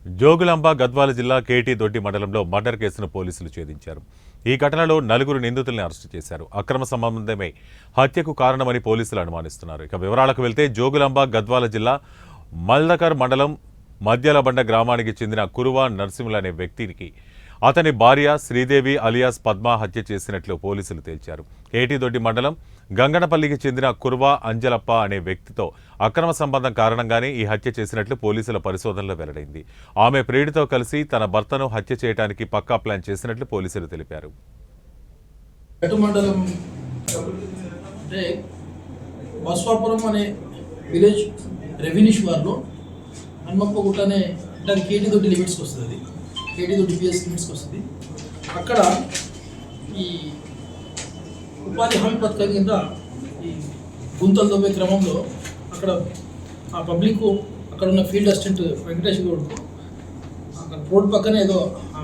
జోగులాంబ గద్వాల జిల్లా కేటీ దొడ్డి మండలంలో మర్డర్ కేసును పోలీసులు ఛేదించారు. ఈ ఘటనలో 4 నిందితుల్ని అరెస్టు చేశారు. అక్రమ సంబంధమే హత్యకు కారణమని పోలీసులు అనుమానిస్తున్నారు. ఇక వివరాలకు వెళ్తే జోగులాంబ గద్వాల జిల్లా మల్దకర్ మండలం మధ్యలబండ గ్రామానికి చెందిన కురువ నర్సింహులు అనే వ్యక్తికి అతని భార్య శ్రీదేవి అలియాస్ పద్మ హత్య చేసినట్లు పోలీసులు తేల్చారు. కేటీ దొడ్డి మండలం గంగనపల్లికి చెందిన కురువ అంజలప్ప అనే వ్యక్తితో అక్రమ సంబంధం కారణంగానే ఈ హత్య చేసినట్లు పోలీసుల పరిశోధనలో వెల్లడైంది. ఆమె ప్రియుడితో కలిసి తన భర్తను హత్య చేయడానికి పక్కా ప్లాన్ చేసినట్లు పోలీసులు తెలిపారు. బస్వాపురం అనే విలేజ్ రెవెన్యూ శివార్లో హన్మప్పగుట్ట అనే అంటే కేటీ దొడ్డి లిమిట్స్కి వస్తుంది. కేటీ దొడ్డి పిఎస్ లిమిట్స్కి వస్తుంది. అక్కడ ఈ ఉపాధి హామీ పథకం కింద ఈ గుంతలు తవ్వే క్రమంలో అక్కడ ఆ పబ్లిక్ అక్కడ ఉన్న ఫీల్డ్ అసిస్టెంట్ వెంకటేష్ గౌడ్కు అక్కడ రోడ్ పక్కన ఏదో ఆ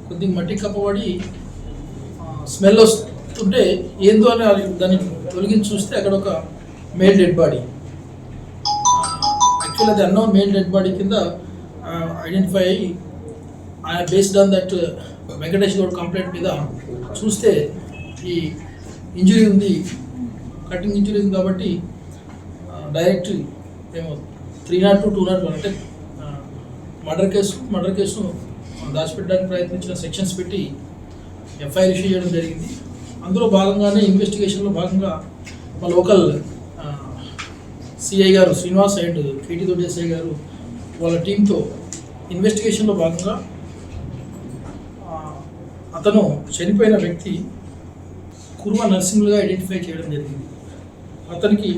కొద్దిగా మట్టి కప్పబడి స్మెల్ వస్తుంటే ఏందో అని దాన్ని తొలగించి చూస్తే అక్కడ ఒక మేల్ డెడ్ బాడీ, యాక్చువల్ అది అన్నోన్ మేల్ డెడ్ బాడీ కింద ఐడెంటిఫై అయ్యి based on that Venkatesh Goud complaint మీద చూస్తే ఈ ఇంజురీ ఉంది, కటింగ్ ఇంజురీ ఉంది కాబట్టి డైరెక్ట్ మేము 302, 201 అంటే మర్డర్ కేసును దాచిపెట్టడానికి ప్రయత్నించిన సెక్షన్స్ పెట్టి ఎఫ్ఐఆర్ ఇష్యూ చేయడం జరిగింది. అందులో భాగంగానే ఇన్వెస్టిగేషన్లో భాగంగా మా లోకల్ సిఐ గారు శ్రీనివాస్ అండ్ కేటీ దొడ్డి ఎస్ఐ గారు వాళ్ళ టీంతో ఇన్వెస్టిగేషన్లో భాగంగా అతను చనిపోయిన వ్యక్తి కురువ నర్సింహులుగా ఐడెంటిఫై చేయడం జరిగింది. అతనికి